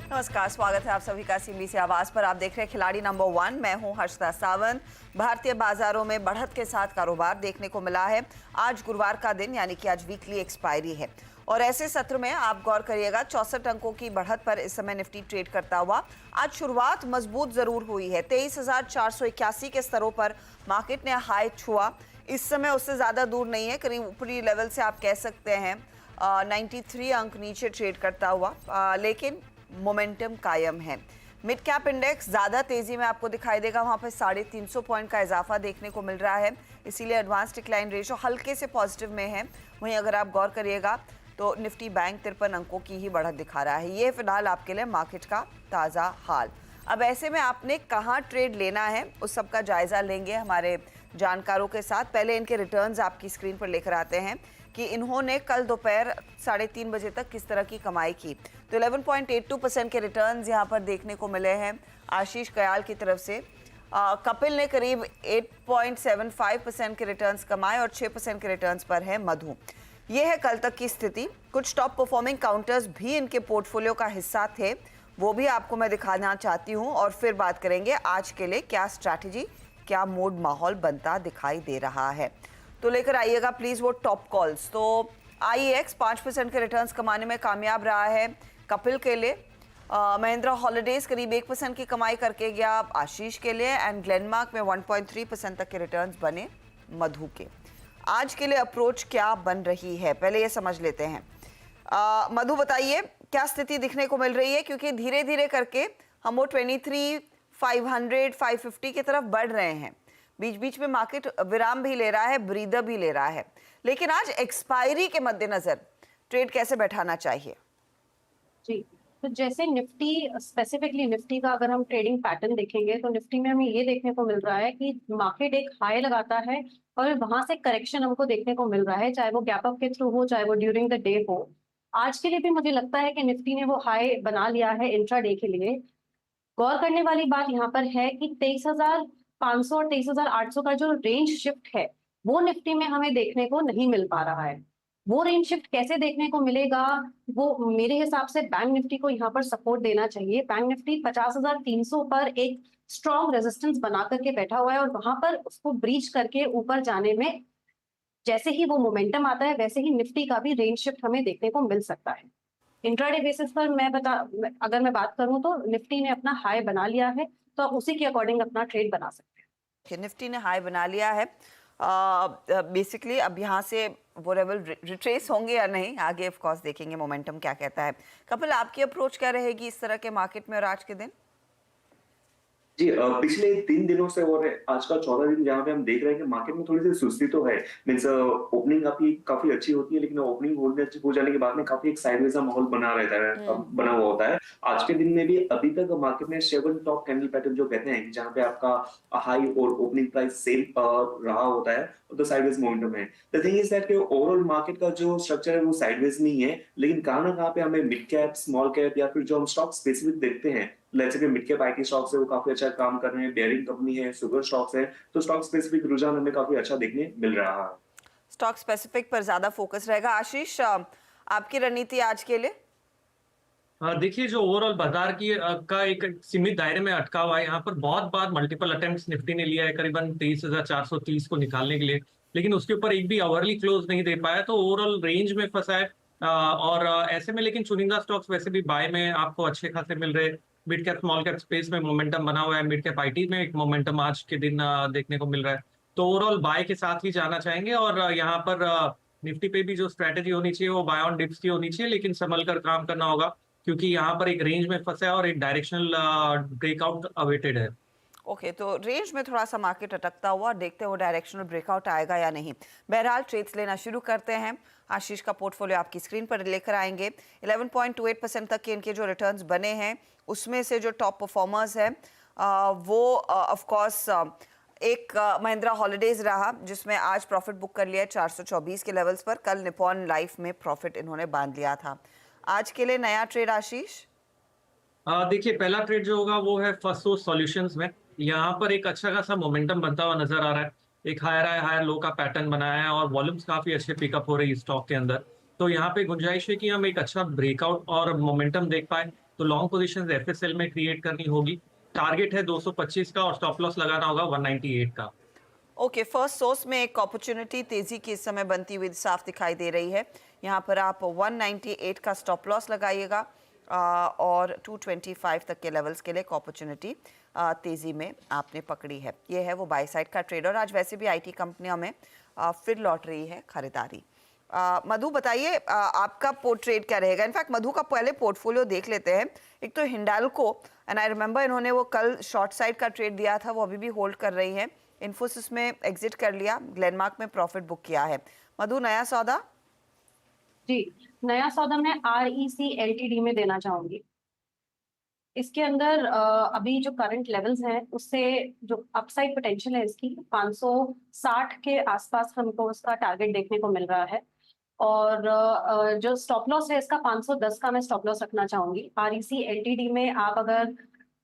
नमस्कार, स्वागत है आप सभी का सीबीसी आवाज पर। आप देख रहे हैं खिलाड़ी नंबर 1। मैं हूं हर्षदा सावंत। भारतीय बाजारों में बढ़त के साथ कारोबार देखने को मिला है। आज गुरुवार का दिन यानी कि आज वीकली एक्सपायरी है और ऐसे सत्र में आप गौर करिएगा 64 अंकों की बढ़त पर इस समय निफ्टी ट्रेड करता हुआ। आज शुरुआत मजबूत जरूर हुई है। 23,481 के स्तरों पर मार्केट ने हाई छुआ। इस समय उससे ज्यादा दूर नहीं है, करीब ऊपरी लेवल से आप कह सकते हैं 93 अंक नीचे ट्रेड करता हुआ, लेकिन मोमेंटम कायम है। मिड कैप इंडेक्स ज़्यादा तेज़ी में आपको दिखाई देगा, वहाँ पर 350 पॉइंट का इजाफा देखने को मिल रहा है, इसीलिए एडवांस डिक्लाइन रेशो हल्के से पॉजिटिव में है। वहीं अगर आप गौर करिएगा तो निफ्टी बैंक 53 अंकों की ही बढ़त दिखा रहा है। ये फिलहाल आपके लिए मार्केट का ताज़ा हाल। अब ऐसे में आपने कहाँ ट्रेड लेना है उस सब का जायज़ा लेंगे हमारे जानकारों के साथ। पहले इनके रिटर्न्स आपकी स्क्रीन पर लेकर आते हैं कि इन्होंने कल दोपहर 3:30 बजे तक किस तरह की कमाई की। तो 11.82% के रिटर्न्स यहाँ पर देखने को मिले हैं आशीष कयाल की तरफ से। कपिल ने करीब 8.75% के रिटर्न्स कमाए और 6% के रिटर्न्स पर है मधु। ये है कल तक की स्थिति। कुछ टॉप परफॉर्मिंग काउंटर्स भी इनके पोर्टफोलियो का हिस्सा थे, वो भी आपको मैं दिखाना चाहती हूँ और फिर बात करेंगे आज के लिए क्या स्ट्रैटेजी, क्या मूड माहौल बनता दिखाई दे रहा है। तो लेकर आइएगा प्लीज़ वो टॉप कॉल्स। तो IEX 5% के रिटर्न्स कमाने में कामयाब रहा है कपिल के लिए। महिंद्रा हॉलिडेज करीब 1% की कमाई करके गया आशीष के लिए एंड ग्लेनमार्क में 1.3% तक के रिटर्न्स बने मधु के। आज के लिए अप्रोच क्या बन रही है, पहले ये समझ लेते हैं। मधु बताइए क्या स्थिति दिखने को मिल रही है, क्योंकि धीरे धीरे करके हम वो 23,500 550 की तरफ बढ़ रहे हैं। बीच बीच में मार्केट विराम भी ले रहा है, ब्रीदर भी ले रहा है, लेकिन आज एक्सपायरी के मद्देनजर ट्रेड कैसे बैठाना चाहिए? जी, तो जैसे निफ्टी, स्पेसिफिकली निफ्टी का अगर हम ट्रेडिंग पैटर्न देखेंगे तो निफ्टी में हमें ये देखने को मिल रहा है कि मार्केट एक हाई लगाता है और वहां से करेक्शन हमको देखने को मिल रहा है, चाहे वो गैप अप के थ्रू हो, चाहे वो ड्यूरिंग द डे हो। आज के लिए भी मुझे लगता है कि निफ्टी ने वो हाई बना लिया है इंट्रा डे के लिए। गौर करने वाली बात यहाँ पर है कि 23,500 और 23,800 का जो रेंज शिफ्ट है वो निफ्टी में हमें देखने को नहीं मिल पा रहा है। वो रेंज शिफ्ट कैसे देखने को मिलेगा, वो मेरे हिसाब से बैंक निफ्टी को यहाँ पर सपोर्ट देना चाहिए। बैंक निफ्टी 50,300 पर एक स्ट्रॉन्ग रेजिस्टेंस बना करके बैठा हुआ है और वहां पर उसको ब्रीच करके ऊपर जाने में जैसे ही वो मोमेंटम आता है वैसे ही निफ्टी का भी रेंज शिफ्ट हमें देखने को मिल सकता है। इंट्राडे बेसिस पर अगर मैं बात करूं तो निफ्टी ने अपना हाई बना लिया है, तो आप उसी के अकॉर्डिंग अपना ट्रेड बना सकते हैं। निफ्टी ने हाई बना लिया है। बेसिकली अब यहाँ से वो लेवल रिट्रेस होंगे या नहीं, आगे ऑफ कोर्स देखेंगे मोमेंटम क्या कहता है। कपिल, आपकी अप्रोच क्या रहेगी इस तरह के मार्केट में और आज के दिन? जी, पिछले 3 दिनों से और आज का 14 दिन जहाँ पे हम देख रहे हैं कि मार्केट में थोड़ी सी सुस्ती तो है। मीन्स ओपनिंग काफी अच्छी होती है, लेकिन ओपनिंग हो जाने के बाद में काफी एक साइडवेज सा माहौल बना रहता है, बना हुआ होता है। आज के दिन में भी अभी तक मार्केट में 7 टॉप कैंडल पैटर्न जो कहते हैं, जहाँ पे आपका हाई और ओपनिंग प्राइस सेम रहा होता है, तो साइडवेज मोमेंटम है। द थिंग इज दैट कि ओवरऑल मार्केट का जो स्ट्रक्चर है वो साइडवेज नहीं है, लेकिन कहाँ ना कहाँ पे हमें मिड कैप, स्मॉल कैप या फिर जो हम स्टॉक स्पेसिफिक देखते हैं, जैसे कि मिड कैप IT स्टॉक्स है वो काफी अच्छा काम कर रहे हैं, बेयरिंग कंपनी है, शुगर स्टॉक्स है, तो स्टॉक स्पेसिफिक रुझान हमें काफी अच्छा देखने मिल रहा है। स्टॉक स्पेसिफिक पर ज्यादा फोकस रहेगा। आशीष, आपकी रणनीति आज के लिए? देखिए, जो ओवरऑल बाजार की का एक सीमित दायरे में अटका हुआ है, यहाँ पर बहुत बार मल्टीपल अटेम्प्ट्स निफ्टी ने लिया है करीबन 23,430 को निकालने के लिए, लेकिन उसके ऊपर एक भी आवरली क्लोज नहीं दे पाया, तो ओवरऑल रेंज में फंसा है। और ऐसे में लेकिन चुनिंदा स्टॉक्स वैसे भी बाय में आपको अच्छे खासे मिल रहे। Mid cap small cap space में मोमेंटम बना हुआ है, मिड कैप IT में एक मोमेंटम आज के दिन देखने को मिल रहा है, तो ओवरऑल बाय के साथ ही जाना चाहेंगे। और यहाँ पर निफ्टी पे भी जो स्ट्रैटेजी होनी चाहिए वो बाय ऑन डिप्स की होनी चाहिए, लेकिन संभल कर काम करना होगा, क्योंकि यहाँ पर एक रेंज में फंसा है और एक डायरेक्शनल ब्रेकआउट अवेटेड है। ओके, तो रेंज में थोड़ा सा मार्केट अटकता हुआ, देखते हैं वो डायरेक्शनल ब्रेकआउट आएगा या नहीं। बहरहाल ट्रेड्स लेना शुरू करते हैं। आशीष का पोर्टफोलियो आपकी स्क्रीन पर लेकर आएंगे। 11.28% तक के इनके जो रिटर्न्स बने हैं, उसमें से जो टॉप परफॉर्मर्स हैं वो ऑफ कोर्स एक महिंद्रा हॉलिडेज रहा, जिसमें आज प्रॉफिट बुक कर लिया है 424 के लेवल्स पर। कल निपॉन लाइफ में प्रॉफिट इन्होंने बांध लिया था। आज के लिए नया ट्रेड आशीष? देखिए, पहला ट्रेड जो होगा वो है फर्स्ट सोर्स सॉल्यूशंस में। यहाँ पर एक अच्छा खासा मोमेंटम बनता हुआ नजर आ रहा है, एक हायर लो का पैटर्न बनाया है और वॉल्यूम्स काफी अच्छे पिकअप हो रही है स्टॉक के अंदर, तो यहाँ पे गुंजाइश है कि हम एक अच्छा ब्रेकआउट और मोमेंटम देख पाए। तो लॉन्ग पोजीशंस एफएसएल में क्रिएट करनी होगी। टारगेट है 225 का और स्टॉप लॉस लगाना होगा 198 का। ओके, फर्स्ट सोर्स में एक अपॉर्चुनिटी तेजी की इस समय बनती हुई साफ दिखाई दे रही है। यहाँ पर आप 198 का स्टॉप लॉस लगाइएगा और 225 तक के लेवल्स के लिए एक अपॉर्चुनिटी तेजी में आपने पकड़ी है। ये है वो बाय साइड का ट्रेड। और आज वैसे भी आईटी कंपनियों में फिर लौट रही है खरीदारी। मधु बताइए, आपका ट्रेड क्या रहेगा? इनफैक्ट मधु का पहले पोर्टफोलियो देख लेते हैं। एक तो हिंडाल्को, एंड आई रिमेंबर इन्होंने वो कल शॉर्ट साइड का ट्रेड दिया था, वो अभी भी होल्ड कर रही है। इन्फोसिस में एग्जिट कर लिया, ग्लेनमार्क में प्रॉफिट बुक किया है। मधु, नया सौदा? जी, नया सौदा मैं REC LTD में देना चाहूंगी। इसके अंदर अभी जो करंट लेवल्स हैं उससे जो अपसाइड पोटेंशियल है इसकी 560 के आसपास हमको उसका टारगेट देखने को मिल रहा है। और जो स्टॉप लॉस है इसका 510 का मैं स्टॉप लॉस रखना चाहूंगी। REC LTD में आप अगर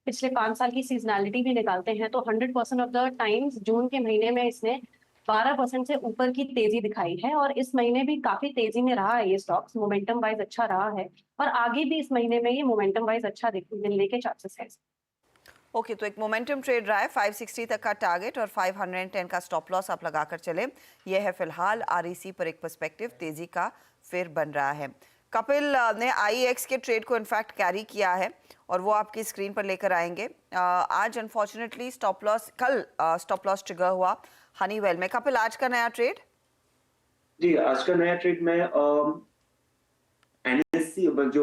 पिछले 5 साल की सीजनैलिटी भी निकालते हैं तो 100% ऑफ द टाइम्स जून के महीने में इसने 12% से ऊपर की तेजी दिखाई है और इस महीने भी काफी तेजी में रहा है ये स्टॉक्स, मोमेंटम वाइज अच्छा रहा है और आगे भी इस महीने में ये मोमेंटम वाइज अच्छा मिलने के चांसेस है। ओके, तो एक मोमेंटम ट्रेड रहा है। 560 तक का टारगेट और 510 का स्टॉप लॉस आप लगाकर चले। ये है फिलहाल REC पर एक पर्सपेक्टिव तेजी का फिर बन रहा है। कपिल ने IEX के ट्रेड को इनफैक्ट कैरी किया है और वो आपकी स्क्रीन पर लेकर आएंगे। आज अनफॉर्चुनेटली स्टॉप लॉस, कल स्टॉप लॉस ट्रिगर हुआ हनीवेल में। कपिल, आज का नया ट्रेड? जी, आज का नया ट्रेड में NSE जो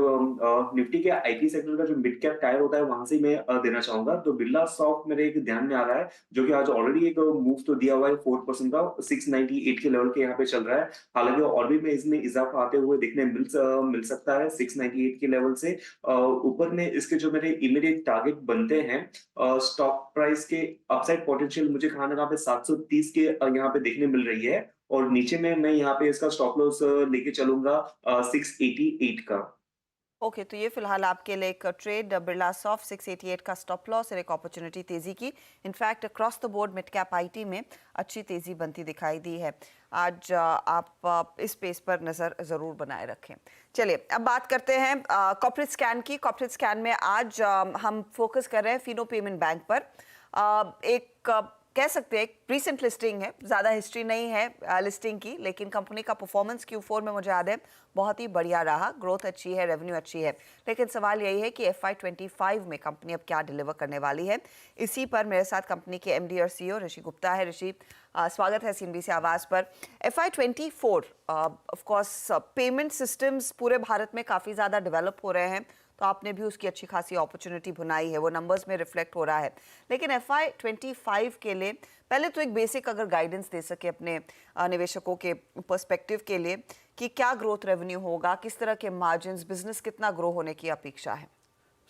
निफ्टी के IT सेक्टर का जो मिड कैप टायर होता है वहां से मैं देना चाहूंगा। तो बिरला सॉफ्ट मेरे एक ध्यान में आ रहा है, जो कि आज ऑलरेडी एक मूव तो दिया हुआ है 4% का, 698 के लेवल के यहाँ पे चल रहा है। हालांकि और भी में इसमें इजाफा आते हुए देखने मिल सकता है 698 के लेवल से ऊपर में। इसके जो मेरे इमीडिएट टारगेट बनते हैं स्टॉक प्राइस के अपसाइड पोटेंशियल मुझे कहाँ ना कहाँ पे 730 के यहाँ पे देखने मिल रही है और नीचे में मैं यहाँ पे इसका स्टॉप लॉस लेके चलूंगा 688 का। ओके, तो ये फिलहाल आपके लिए एक ट्रेड बिरला सॉफ्ट 688 का स्टॉप लॉस और एक अपॉर्चुनिटी तेजी की। In fact across the board mid cap IT में अच्छी तेजी बनती दिखाई दी है। आज आप इस पेस पर नज़र ज़रूर बनाए रखें। चलिए अब बात करते हैं कॉर्पोरेट स्कैन की। कॉर्पोरेट स्कैन में आज हम फोकस कर रहे हैं फिनो पेमेंट बैंक पर। एक कह सकते हैं एक रिसेंट लिस्टिंग है, ज़्यादा हिस्ट्री नहीं है लिस्टिंग की, लेकिन कंपनी का परफॉर्मेंस Q4 में मुझे याद है बहुत ही बढ़िया रहा। ग्रोथ अच्छी है, रेवेन्यू अच्छी है, लेकिन सवाल यही है कि FY25 में कंपनी अब क्या डिलीवर करने वाली है। इसी पर मेरे साथ कंपनी के MD और CEO ऋषि गुप्ता है। ऋषि, स्वागत है CNBC आवाज़ पर। FY24 of course payment systems पूरे भारत में काफ़ी ज़्यादा डेवलप हो रहे हैं, तो आपने भी उसकी अच्छी खासी अपॉर्चुनिटी बनाई है, वो नंबर्स में रिफ्लेक्ट हो रहा है। लेकिन FY25 के लिए पहले तो एक बेसिक अगर गाइडेंस दे सके अपने निवेशकों के पर्सपेक्टिव के लिए कि क्या ग्रोथ रेवेन्यू होगा, किस तरह के मार्जिन्स, बिजनेस कितना ग्रो होने की अपेक्षा है?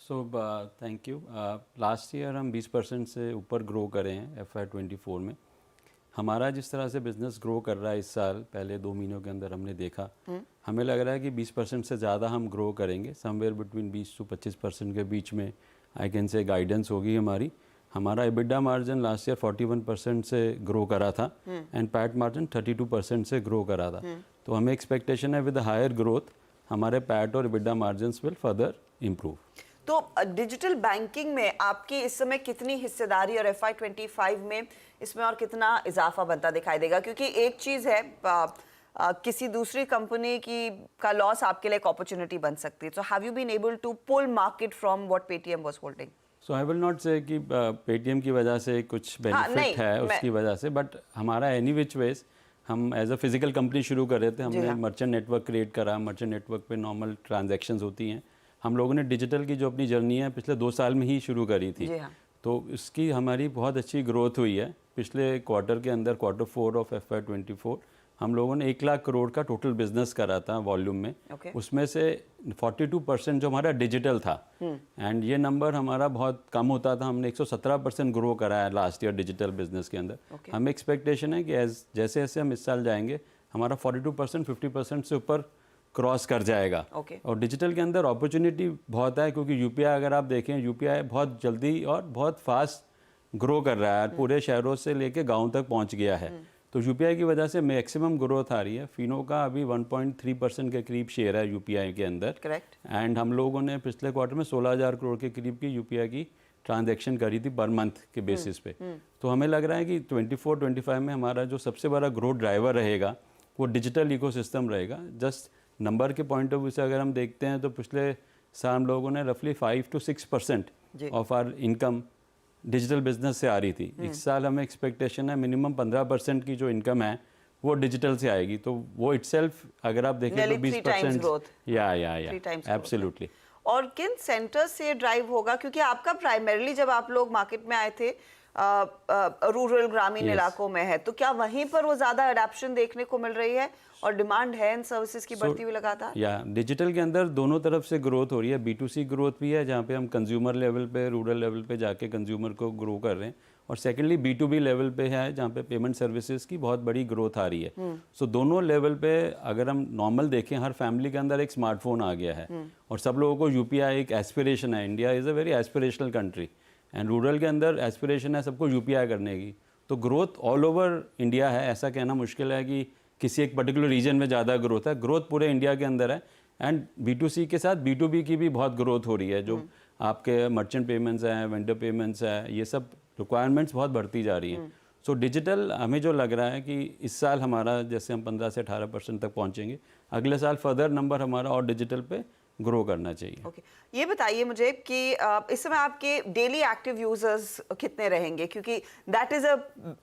So thank you. Last year हम 20% से ऊपर ग्रो करे हैं FY24 में। हमारा जिस तरह से बिज़नेस ग्रो कर रहा है इस साल, पहले 2 महीनों के अंदर हमने देखा, हमें लग रहा है कि 20% से ज़्यादा हम ग्रो करेंगे। समवेयर बिटवीन 20 से 25% के बीच में आई कैन से गाइडेंस होगी हमारी। हमारा EBITDA मार्जिन लास्ट ईयर 41% से ग्रो करा था एंड पैट मार्जिन 32% से ग्रो करा था। तो हमें एक्सपेक्टेशन है विद हायर ग्रोथ हमारे पैट और EBITDA margin will further improve. तो डिजिटल बैंकिंग में आपकी इस समय कितनी हिस्सेदारी और FY25 में इसमें और कितना इजाफा बनता दिखाई देगा? क्योंकि एक चीज़ है किसी दूसरी कंपनी की का लॉस आपके लिए एक अपॉर्चुनिटी बन सकती है। So have you been able to pull market from what Paytm was holding? So I will not say कि पेटीएम की वजह से कुछ बेनिफिट है उसकी वजह से, बट हमारा एनी विच वेज हम एज अ फिजिकल कंपनी शुरू कर रहे थे। हमने मर्चेंट नेटवर्क क्रिएट करा। मर्चेंट नेटवर्क पे नॉर्मल ट्रांजैक्शंस होती हैं। हम लोगों ने डिजिटल की जो अपनी जर्नी है पिछले 2 साल में ही शुरू करी थी। तो इसकी हमारी बहुत अच्छी ग्रोथ हुई है। पिछले क्वार्टर के अंदर Q4 ऑफ FY24 हम लोगों ने 1 लाख करोड़ का टोटल बिजनेस करा था वॉल्यूम में। उसमें से 42% जो हमारा डिजिटल था एंड ये नंबर हमारा बहुत कम होता था। हमने 117% ग्रो करा है लास्ट ईयर डिजिटल बिजनेस के अंदर। हमें एक्सपेक्टेशन है कि जैसे जैसे हम इस साल जाएंगे हमारा 42% 50% से ऊपर क्रॉस कर जाएगा। और डिजिटल के अंदर अपॉर्चुनिटी बहुत है, क्योंकि UPI अगर आप देखें, UPI बहुत जल्दी और बहुत फास्ट ग्रो कर रहा है, पूरे शहरों से लेके गांव तक पहुंच गया है। तो यूपीआई की वजह से मैक्सिमम ग्रोथ आ रही है। फिनो का अभी 1.3% के करीब शेयर है यूपीआई के अंदर। करेक्ट। एंड हम लोगों ने पिछले क्वार्टर में 16,000 करोड़ के करीब की यूपीआई की ट्रांजैक्शन करी थी पर मंथ के बेसिस पे। तो हमें लग रहा है कि 24-25 में हमारा जो सबसे बड़ा ग्रोथ ड्राइवर रहेगा वो डिजिटल इकोसिस्टम रहेगा। जस्ट नंबर के पॉइंट ऑफ व्यू से अगर हम देखते हैं तो पिछले साल हम लोगों ने रफली 5 to 6% of our income digital business से आ रही थी। इस साल हमें एक्सपेक्टेशन है मिनिमम 15% की जो इनकम है वो डिजिटल से आएगी। तो वो इटसेल्फ अगर आप देखें तो 20% या एब्सोल्युटली। और किन सेंटर्स से ड्राइव होगा, क्योंकि आपका प्राइमरीली जब आप लोग मार्केट में आए थे रूरल ग्रामीण इलाकों में है, तो क्या वहीं पर वो ज्यादा अडैप्शन देखने को मिल रही है और डिमांड है इन सर्विसेज की बढ़ती हुई लगातार? या डिजिटल के अंदर दोनों तरफ से ग्रोथ हो रही है। B2C ग्रोथ भी है जहाँ पे हम कंज्यूमर लेवल पे रूरल लेवल पे जाके कंज्यूमर को ग्रो कर रहे हैं, और सेकेंडली B2B लेवल पे है जहाँ पे पेमेंट सर्विसेज की बहुत बड़ी ग्रोथ आ रही है। सो दोनों लेवल पे अगर हम नॉर्मल देखें, हर फैमिली के अंदर एक स्मार्टफोन आ गया है और सब लोगों को यूपीआई एक एस्पिरेशन है। India is a very aspirational country and rural के अंदर एस्पिरेशन है सबको यूपीआई करने की। तो ग्रोथ ऑल ओवर इंडिया है, ऐसा कहना मुश्किल है कि किसी एक पर्टिकुलर रीजन में ज़्यादा ग्रोथ है। ग्रोथ पूरे इंडिया के अंदर है एंड B2C के साथ B2B की भी बहुत ग्रोथ हो रही है। जो आपके मर्चेंट पेमेंट्स हैं, वेंडर पेमेंट्स हैं, ये सब रिक्वायरमेंट्स बहुत बढ़ती जा रही हैं। सो डिजिटल हमें जो लग रहा है कि इस साल हमारा जैसे हम 15 से 18% तक पहुंचेंगे, अगले साल फर्दर नंबर हमारा और डिजिटल पे ग्रो करना चाहिए। ओके, ये बताइए मुझे कि इस समय आपके डेली एक्टिव यूजर्स कितने रहेंगे, क्योंकि दैट इज अ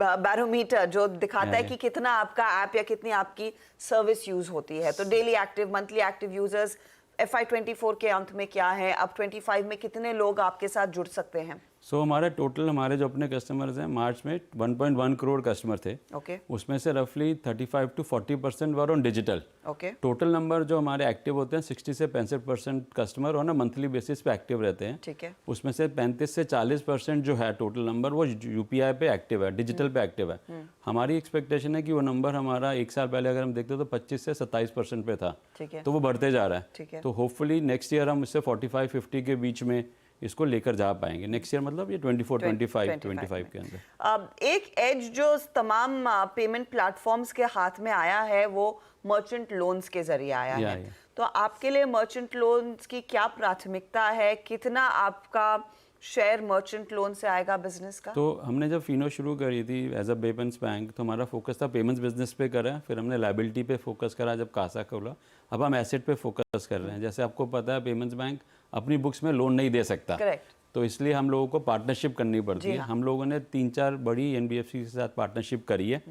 बैरोमीटर जो दिखाता है कि कितना आपका ऐप या कितनी आपकी सर्विस यूज होती है। तो daily active, monthly active users FY24 के अंत में क्या है, अब 25 में कितने लोग आपके साथ जुड़ सकते हैं? सो हमारा टोटल हमारे जो अपने कस्टमर्स हैं मार्च में 1.1 करोड़ कस्टमर थे। ओके। उसमें से रफली 35 to 40% were on digital. Okay. Total number जो हमारे एक्टिव होते हैं 60 से 65% customer on a monthly basis पे एक्टिव रहते हैं। ठीक है। उसमें से 35 से 40% जो है टोटल नंबर वो यूपीआई पे एक्टिव है, डिजिटल पे एक्टिव है। हमारी एक्सपेक्टेशन है कि वो नंबर हमारा एक साल पहले अगर हम देखते तो 25 से 27% पे था। ठीक है। तो वो बढ़ते जा रहा ठीक है। है। तो होपफुली नेक्स्ट ईयर हम इससे 45-50 के बीच में इसको लेकर जा पाएंगे। नेक्स्ट ईयर मतलब ये 24-25 के अंदर। एक एज जो तमाम पेमेंट प्लेटफॉर्म्स के हाथ में आया है वो मर्चेंट लोन्स के जरिए आया है। तो आपके लिए मर्चेंट लोन्स की क्या प्राथमिकता है, कितना आपका शेयर मर्चेंट लोन से आएगा बिजनेस का? तो हमने जब फिनो शुरू करी थी एज अ पेमेंट्स बैंक, तो हमारा फोकस था पेमेंट्स बिजनेस पे करा, फिर हमने लायबिलिटी पे फोकस करा जब कासा खोला, अब हम एसेट पे फोकस कर रहे हैं। जैसे आपको पता है पेमेंट्स बैंक अपनी बुक्स में लोन नहीं दे सकता। करेक्ट। तो इसलिए हम लोगों को पार्टनरशिप करनी पड़ती है। हम लोगों ने 3-4 बड़ी NBFC के साथ पार्टनरशिप करी है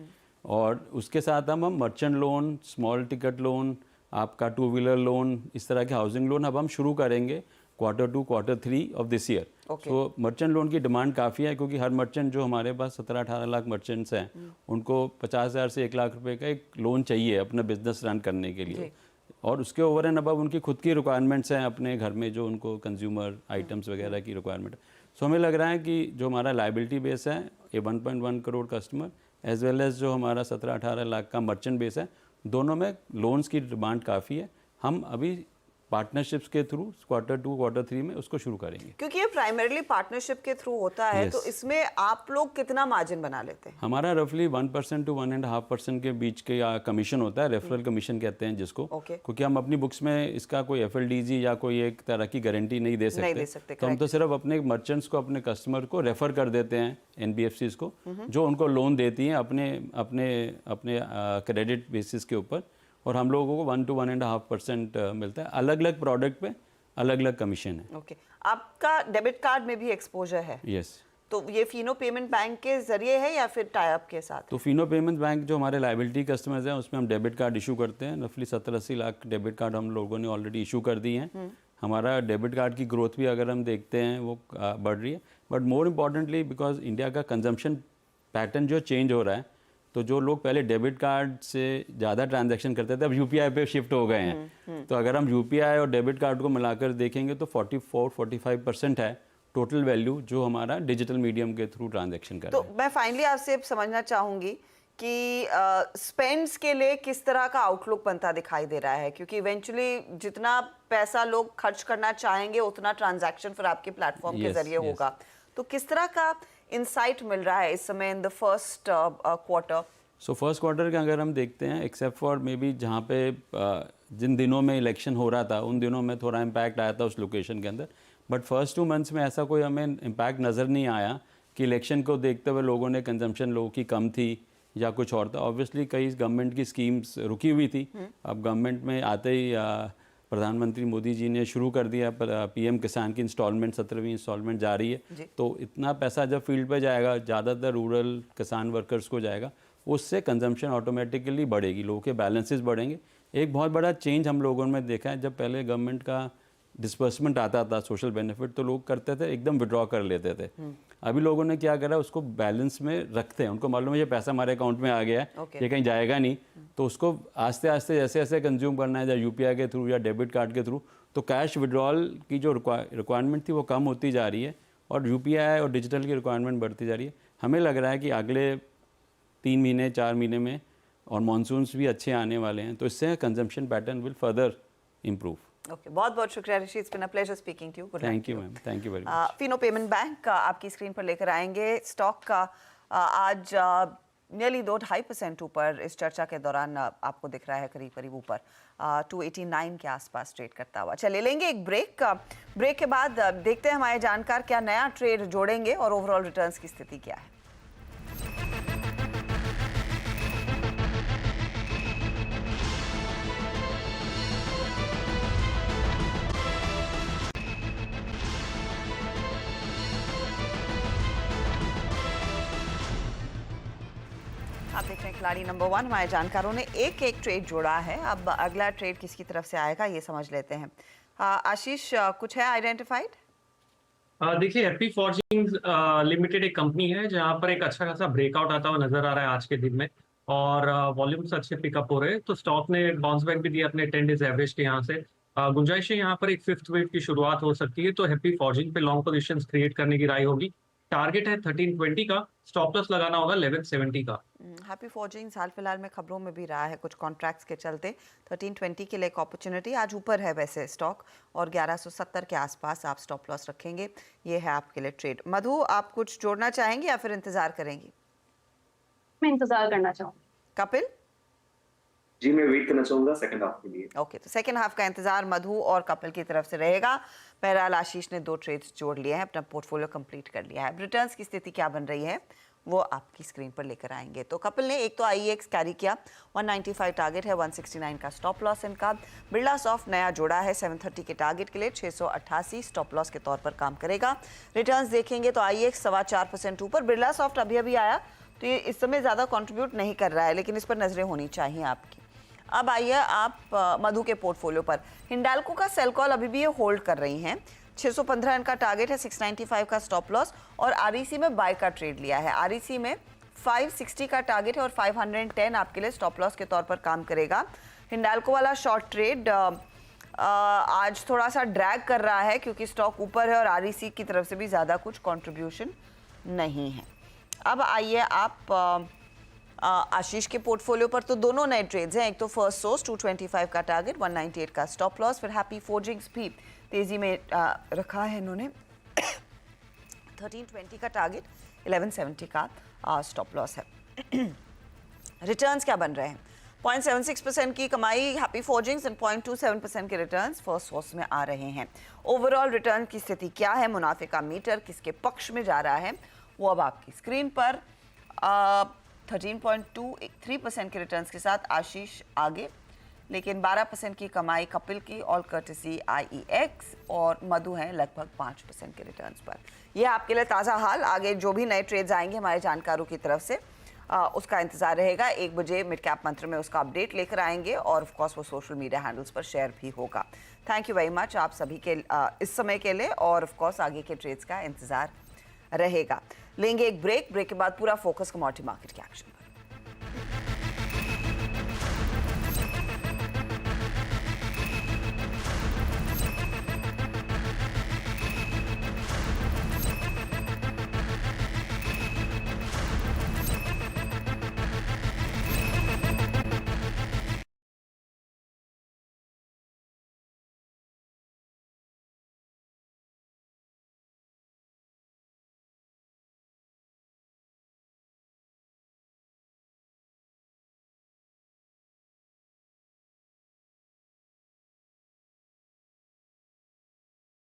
और उसके साथ हम merchant loan, small ticket loan, आपका 2 व्हीलर लोन, इस तरह के हाउसिंग लोन अब हम शुरू करेंगे Q2, Q3 of this year. तो मर्चेंट लोन की डिमांड काफ़ी है क्योंकि हर मर्चेंट जो हमारे पास 17-18 लाख मर्चेंट्स हैं उनको 50,000 से 1 लाख रुपए का एक लोन चाहिए अपना बिजनेस रन करने के लिए। और उसके ओवर एंड अबव उनकी खुद की रिक्वायरमेंट्स हैं अपने घर में जो उनको कंज्यूमर आइटम्स वगैरह की रिक्वायरमेंट। सो हमें लग रहा है कि जो हमारा लायबिलिटी बेस है ये 1.1 crore customer as well as जो हमारा 17-18 लाख का मर्चेंट बेस है, दोनों में लोन्स की डिमांड काफ़ी है। हम अभी पार्टनरशिप्स के थ्रू Q2, Q3 में उसको शुरू करेंगे। क्योंकि ये प्राइमरीली पार्टनरशिप के थ्रू होता है, तो इसमें आप लोग कितना मार्जिन बना लेते हैं? हमारा रफली 1% to 1.5% के बीच के कमीशन होता है, रेफरल कमीशन कहते हैं जिसको। क्योंकि हम अपनी बुक्स में इसका कोई FLDG या कोई एक तरह की गारंटी नहीं दे सकते। तो हम तो सिर्फ अपने मर्चेंट्स को, अपने कस्टमर को रेफर कर देते हैं NBFCs को, जो उनको लोन देती हैं अपने क्रेडिट बेसिस के ऊपर, और हम लोगों को 1 to 1.5% मिलता है। अलग अलग प्रोडक्ट पे अलग अलग कमीशन है। ओके। आपका डेबिट कार्ड में भी एक्सपोजर है? यस। तो ये फिनो पेमेंट बैंक के जरिए है या फिर टाई अप के साथ? तो फिनो पेमेंट बैंक जो हमारे लायबिलिटी कस्टमर्स हैं उसमें हम डेबिट कार्ड इशू करते हैं। रफली 70-80 लाख डेबिट कार्ड हम लोगों ने ऑलरेडी इशू कर दिए हैं। हमारा डेबिट कार्ड की ग्रोथ भी अगर हम देखते हैं वो बढ़ रही है। But more importantly because India का कंजम्पशन पैटर्न जो चेंज हो रहा है, तो जो लोग पहले डेबिट कार्ड से ज़्यादा ट्रांजैक्शन करते थे अब यूपीआई पे शिफ्ट हो गए हैं। तो अगर हम यूपीआई और डेबिट कार्ड को मिलाकर देखेंगे तो 44-45% है टोटल वैल्यू जो हमारा डिजिटल मीडियम के थ्रू ट्रांजैक्शन कर रहे हैं। तो मैं फाइनली आपसे समझना चाहूँगी कि स्पेंड्स के लिए किस तरह का आउटलुक बनता दिखाई दे रहा है, क्योंकि इवेंचुअली जितना पैसा लोग खर्च करना चाहेंगे उतना ट्रांजैक्शन फिर आपके प्लेटफॉर्म के जरिए होगा। तो किस तरह का इंसाइट मिल रहा है इस समय in the first quarter so first quarter का अगर हम देखते हैं, एक्सेप्ट फॉर मे बी जहाँ पे जिन दिनों में इलेक्शन हो रहा था उन दिनों में थोड़ा इम्पैक्ट आया था उस लोकेशन के अंदर, बट फर्स्ट 2 मंथ्स में ऐसा कोई हमें इम्पैक्ट नज़र नहीं आया कि इलेक्शन को देखते हुए लोगों ने कंजम्पशन लोगों की कम थी या कुछ और था। ऑब्वियसली कई गवर्नमेंट की स्कीम्स रुकी हुई थी, अब गवर्नमेंट में आते ही प्रधानमंत्री मोदी जी ने शुरू कर दिया पीएम किसान की इंस्टॉलमेंट, 17वीं इंस्टॉलमेंट जा रही है, तो इतना पैसा जब फील्ड पे जाएगा ज़्यादातर रूरल किसान वर्कर्स को जाएगा, उससे कंजम्पशन ऑटोमेटिकली बढ़ेगी, लोगों के बैलेंसेस बढ़ेंगे। एक बहुत बड़ा चेंज हम लोगों ने देखा है, जब पहले गवर्नमेंट का डिस्बर्समेंट आता था सोशल बेनिफिट तो लोग करते थे एकदम विड्रॉ कर लेते थे। अभी लोगों ने क्या करा, उसको बैलेंस में रखते हैं, उनको मालूम है ये पैसा हमारे अकाउंट में आ गया है, ये कहीं जाएगा नहीं, तो उसको आस्ते आस्ते जैसे जैसे कंज्यूम करना है, या यूपीआई के थ्रू या डेबिट कार्ड के थ्रू, तो कैश विड्रॉल की जो रिक्वायरमेंट थी वो कम होती जा रही है और यूपीआई और डिजिटल की रिक्वायरमेंट बढ़ती जा रही है। हमें लग रहा है कि अगले 3 महीने 4 महीने में, और मानसून्स भी अच्छे आने वाले हैं, तो इससे consumption pattern will further improve. Okay, बहुत बहुत शुक्रिया Rishi, it's been a pleasure speaking to you. Thank you ma'am, thank you very much. Fino payment bank आपकी स्क्रीन पर लेकर आएंगे। स्टॉक का आज नियरली 2-2.5% ऊपर इस चर्चा के दौरान आपको दिख रहा है, करीब करीब ऊपर 289 के आसपास ट्रेड करता हुआ। चलिए लेंगे एक ब्रेक। ब्रेक के बाद देखते हैं हमारे जानकार क्या नया ट्रेड जोड़ेंगे और ओवरऑल रिटर्न्स की स्थिति क्या है। आप देख रहे हैं खिलाड़ी नंबर 1। हमारे जानकारों ने एक एक ट्रेड जोड़ा है। अब अगला ट्रेड किसकी तरफ से आएगा ये समझ लेते हैं। आशीष, कुछ है आइडेंटिफाइड? देखिए, हैप्पी फॉर्जिंग्स लिमिटेड एक कंपनी है जहां पर एक अच्छा खासा ब्रेकआउट आता हुआ नजर आ रहा है आज के दिन में, और वॉल्यूम्स अच्छे पिकअप हो रहे हैं, तो स्टॉक ने बाउंस बैक भी दिया अपने 10 डेज एवरेज के यहाँ से। गुंजाइश है यहाँ पर एक 5th वेव की शुरुआत हो सकती है, तो हैप्पी फॉर्जिंग पे लॉन्ग पोजीशंस क्रिएट करने की राय होगी। टारगेट है 1320 का, स्टॉप लॉस लगाना होगा 1170 का। हैप्पी फॉर्जिंग हाल फिलहाल में खबरों में भी रहा है कुछ कॉन्ट्रैक्ट्स के चलते। 1320 के लिए एक अपॉर्चुनिटी, आज ऊपर है वैसे स्टॉक, और 1170 के आसपास आप स्टॉप लॉस रखेंगे। ये है आपके लिए ट्रेड। मधु, आप कुछ जोड़ना चाहेंगे या फिर इंतजार करेंगी? मैं इंतजार करना चाहूँगी। कपिल? जी, मैं वेट करना चाहूंगा सेकंड हाफ के लिए। ओके, तो सेकंड हाफ का इंतजार मधु और कपिल की तरफ से रहेगा। बहरहाल आशीष ने 2 ट्रेड्स जोड़ लिए हैं, अपना पोर्टफोलियो कंप्लीट कर लिया है। रिटर्न्स की स्थिति क्या बन रही है वो आपकी स्क्रीन पर लेकर आएंगे। तो कपिल ने एक तो IEX कैरी किया, 195 टारगेट है, 169 का स्टॉप लॉस इनका। बिरला सॉफ्ट नया जोड़ा है 730 के टारगेट के लिए, 688 स्टॉप लॉस के तौर पर काम करेगा। रिटर्न्स देखेंगे तो IEX 4.25% ऊपर, बिरला सॉफ्ट अभी अभी आया तो ये इस समय ज़्यादा कॉन्ट्रीब्यूट नहीं कर रहा है, लेकिन इस पर नजरें होनी चाहिए आपकी। अब आइए आप मधु के पोर्टफोलियो पर। हिंडाल्को का सेल कॉल अभी भी ये होल्ड कर रही हैं, 615 इनका टारगेट है, 695 का स्टॉप लॉस, और REC में बाय का ट्रेड लिया है। REC में 560 का टारगेट है और 510 आपके लिए स्टॉप लॉस के तौर पर काम करेगा। हिंडाल्को वाला शॉर्ट ट्रेड आज थोड़ा सा ड्रैग कर रहा है क्योंकि स्टॉक ऊपर है और REC की तरफ से भी ज़्यादा कुछ कॉन्ट्रीब्यूशन नहीं है। अब आइए आप आशीष के पोर्टफोलियो पर। तो दोनों नए ट्रेड्स हैं, एक तो फर्स्ट सोर्स 225 का टारगेट, 198 का स्टॉप लॉस, फिर हैप्पी फॉर्जिंग्स भी तेजी में रखा है इन्होंने, 1320 का टारगेट, 1170 का स्टॉप लॉस है। रिटर्न्स क्या बन रहे हैं? 0.76% की कमाई हैप्पी फॉर्जिंग्स एंड 0.27% के रिटर्न्स फर्स्ट सोर्स में आ रहे हैं। ओवरऑल रिटर्न की स्थिति क्या है, मुनाफे का मीटर किसके पक्ष में जा रहा है, वो अब आपकी स्क्रीन पर। 13.23% के रिटर्न्स के साथ आशीष आगे, लेकिन 12% की कमाई कपिल की, ऑल कर्टेसी IEX, और मधु हैं लगभग 5% के रिटर्न्स पर। यह आपके लिए ताज़ा हाल। आगे जो भी नए ट्रेड्स आएंगे हमारे जानकारों की तरफ से उसका इंतजार रहेगा। 1 बजे मिड कैप मंत्र में उसका अपडेट लेकर आएंगे, और ऑफ कोर्स वो सोशल मीडिया हैंडल्स पर शेयर भी होगा। थैंक यू वेरी मच आप सभी के इस समय के लिए, और ऑफ कोर्स आगे के ट्रेड्स का इंतजार रहेगा। लेंगे एक ब्रेक के बाद पूरा फोकस कमोडिटी मार्केट के एक्शन पर।